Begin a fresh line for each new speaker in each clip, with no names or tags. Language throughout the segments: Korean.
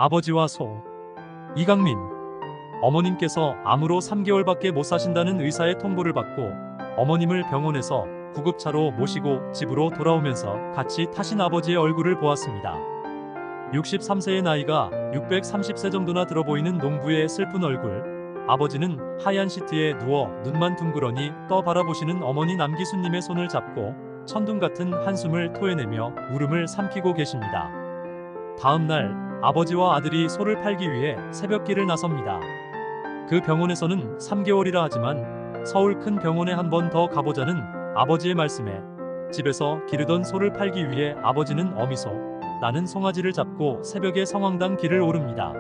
아버지와 소. 이강민. 어머님께서 암으로 3개월밖에 못 사신다는 의사의 통보를 받고 어머님을 병원에서 구급차로 모시고 집으로 돌아오면서 같이 타신 아버지의 얼굴을 보았습니다. 63세의 나이가 630세 정도나 들어 보이는 농부의 슬픈 얼굴. 아버지는 하얀 시트에 누워 눈만 둥그러니 떠 바라보시는 어머니 남기수님의 손을 잡고 천둥 같은 한숨을 토해내며 울음을 삼키고 계십니다. 다음 날 아버지와 아들이 소를 팔기 위해 새벽길을 나섭니다. 그 병원에서는 3개월이라 하지만 서울 큰 병원에 한 번 더 가보자는 아버지의 말씀에 집에서 기르던 소를 팔기 위해 아버지는 어미소, 나는 송아지를 잡고 새벽에 성황당 길을 오릅니다.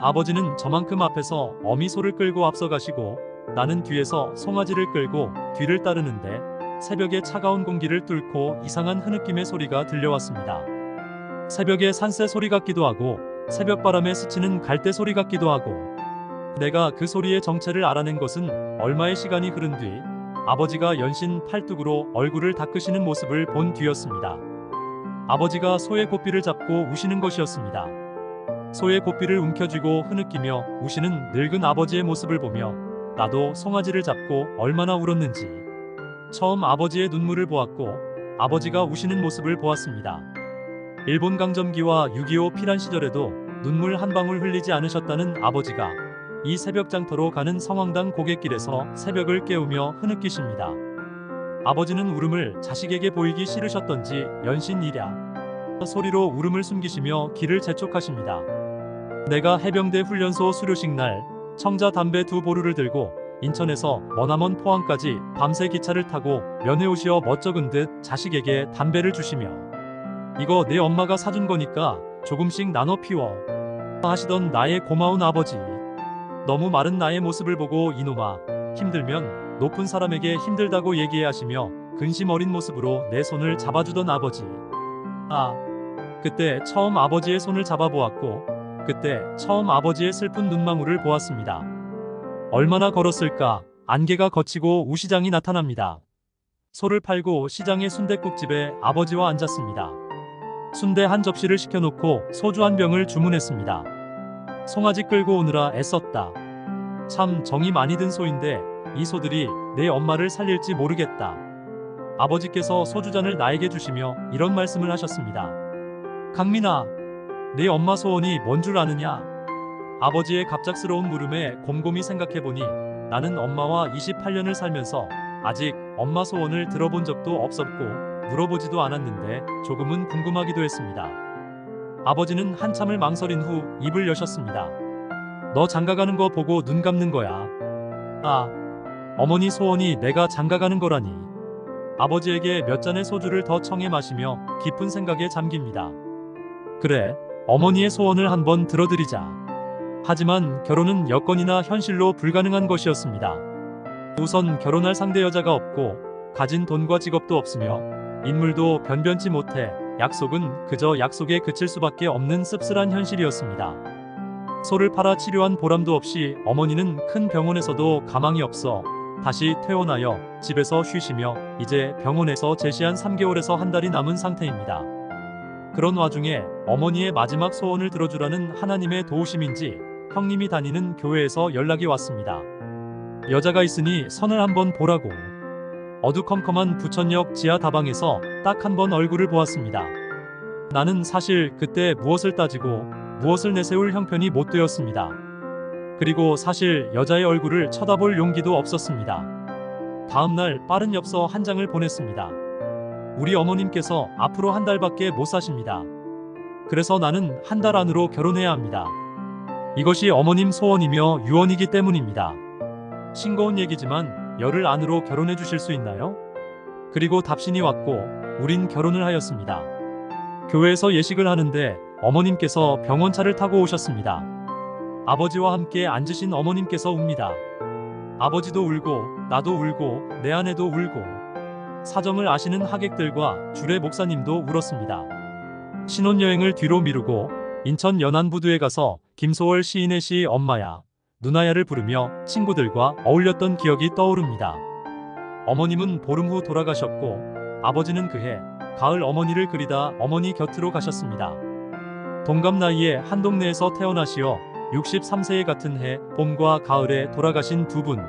아버지는 저만큼 앞에서 어미소를 끌고 앞서 가시고 나는 뒤에서 송아지를 끌고 뒤를 따르는데 새벽의 차가운 공기를 뚫고 이상한 흐느낌의 소리가 들려왔습니다. 새벽의 산새 소리 같기도 하고 새벽바람에 스치는 갈대 소리 같기도 하고 내가 그 소리의 정체를 알아낸 것은 얼마의 시간이 흐른 뒤 아버지가 연신 팔뚝으로 얼굴을 닦으시는 모습을 본 뒤였습니다. 아버지가 소의 고삐를 잡고 우시는 것이었습니다. 소의 고삐를 움켜쥐고 흐느끼며 우시는 늙은 아버지의 모습을 보며 나도 송아지를 잡고 얼마나 울었는지 처음 아버지의 눈물을 보았고 아버지가 우시는 모습을 보았습니다. 일본 강점기와 6.25 피란 시절에도 눈물 한 방울 흘리지 않으셨다는 아버지가 이 새벽 장터로 가는 성황당 고갯길에서 새벽을 깨우며 흐느끼십니다. 아버지는 울음을 자식에게 보이기 싫으셨던지 연신 이랴 소리로 울음을 숨기시며 길을 재촉하십니다. 내가 해병대 훈련소 수료식 날 청자 담배 2보루를 들고 인천에서 머나먼 포항까지 밤새 기차를 타고 면회 오시어 멋쩍은 듯 자식에게 담배를 주시며 이거 내 엄마가 사준 거니까 조금씩 나눠 피워 하시던 나의 고마운 아버지. 너무 마른 나의 모습을 보고 이놈아 힘들면 높은 사람에게 힘들다고 얘기해 하시며 근심 어린 모습으로 내 손을 잡아주던 아버지. 그때 처음 아버지의 손을 잡아보았고 그때 처음 아버지의 슬픈 눈망울을 보았습니다. 얼마나 걸었을까. 안개가 걷히고 우시장이 나타납니다. 소를 팔고 시장의 순댓국집에 아버지와 앉았습니다. 순대 한 접시를 시켜놓고 소주 한 병을 주문했습니다. 송아지 끌고 오느라 애썼다. 참 정이 많이 든 소인데 이 소들이 내 엄마를 살릴지 모르겠다. 아버지께서 소주잔을 나에게 주시며 이런 말씀을 하셨습니다. 강민아, 내 엄마 소원이 뭔 줄 아느냐? 아버지의 갑작스러운 물음에 곰곰이 생각해보니 나는 엄마와 28년을 살면서 아직 엄마 소원을 들어본 적도 없었고 물어보지도 않았는데 조금은 궁금하기도 했습니다. 아버지는 한참을 망설인 후 입을 여셨습니다. 너 장가가는 거 보고 눈 감는 거야. 어머니 소원이 내가 장가가는 거라니. 아버지에게 몇 잔의 소주를 더 청해 마시며 깊은 생각에 잠깁니다. 그래, 어머니의 소원을 한번 들어드리자. 하지만 결혼은 여건이나 현실로 불가능한 것이었습니다. 우선 결혼할 상대 여자가 없고 가진 돈과 직업도 없으며 인물도 변변치 못해 약속은 그저 약속에 그칠 수밖에 없는 씁쓸한 현실이었습니다. 소를 팔아 치료한 보람도 없이 어머니는 큰 병원에서도 가망이 없어 다시 퇴원하여 집에서 쉬시며 이제 병원에서 제시한 3개월에서 한 달이 남은 상태입니다. 그런 와중에 어머니의 마지막 소원을 들어주라는 하나님의 도우심인지 형님이 다니는 교회에서 연락이 왔습니다. 여자가 있으니 선을 한번 보라고. 어두컴컴한 부천역 지하 다방에서 딱 한 번 얼굴을 보았습니다. 나는 사실 그때 무엇을 따지고 무엇을 내세울 형편이 못 되었습니다. 그리고 사실 여자의 얼굴을 쳐다볼 용기도 없었습니다. 다음날 빠른 엽서 한 장을 보냈습니다. 우리 어머님께서 앞으로 한 달밖에 못 사십니다. 그래서 나는 한 달 안으로 결혼해야 합니다. 이것이 어머님 소원이며 유언이기 때문입니다. 싱거운 얘기지만 열흘 안으로 결혼해 주실 수 있나요? 그리고 답신이 왔고 우린 결혼을 하였습니다. 교회에서 예식을 하는데 어머님께서 병원차를 타고 오셨습니다. 아버지와 함께 앉으신 어머님께서 웁니다. 아버지도 울고 나도 울고 내 아내도 울고 사정을 아시는 하객들과 주례 목사님도 울었습니다. 신혼여행을 뒤로 미루고 인천 연안부두에 가서 김소월 시인의 시 엄마야, 누나야를 부르며 친구들과 어울렸던 기억이 떠오릅니다. 어머님은 보름 후 돌아가셨고 아버지는 그해 가을 어머니를 그리다 어머니 곁으로 가셨습니다. 동갑 나이에 한 동네에서 태어나시어 63세의 같은 해 봄과 가을에 돌아가신 두 분.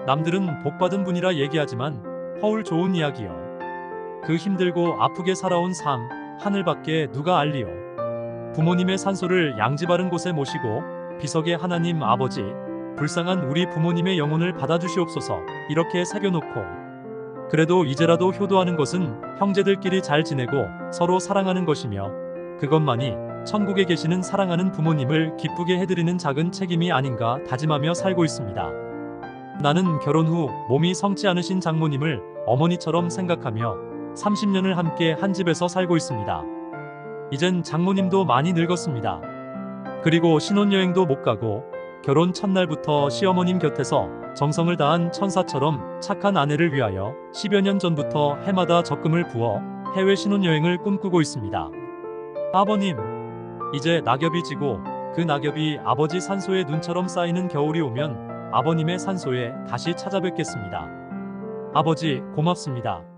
남들은 복받은 분이라 얘기하지만 허울 좋은 이야기요. 그 힘들고 아프게 살아온 삶 하늘밖에 누가 알리요. 부모님의 산소를 양지 바른 곳에 모시고 비석에 하나님 아버지 불쌍한 우리 부모님의 영혼을 받아주시옵소서 이렇게 새겨놓고 그래도 이제라도 효도하는 것은 형제들끼리 잘 지내고 서로 사랑하는 것이며 그것만이 천국에 계시는 사랑하는 부모님을 기쁘게 해드리는 작은 책임이 아닌가 다짐하며 살고 있습니다. 나는 결혼 후 몸이 성치 않으신 장모님을 어머니처럼 생각하며 30년을 함께 한 집에서 살고 있습니다. 이젠 장모님도 많이 늙었습니다. 그리고 신혼여행도 못 가고 결혼 첫날부터 시어머님 곁에서 정성을 다한 천사처럼 착한 아내를 위하여 10여 년 전부터 해마다 적금을 부어 해외 신혼여행을 꿈꾸고 있습니다. 아버님, 이제 낙엽이 지고 그 낙엽이 아버지 산소에 눈처럼 쌓이는 겨울이 오면 아버님의 산소에 다시 찾아뵙겠습니다. 아버지, 고맙습니다.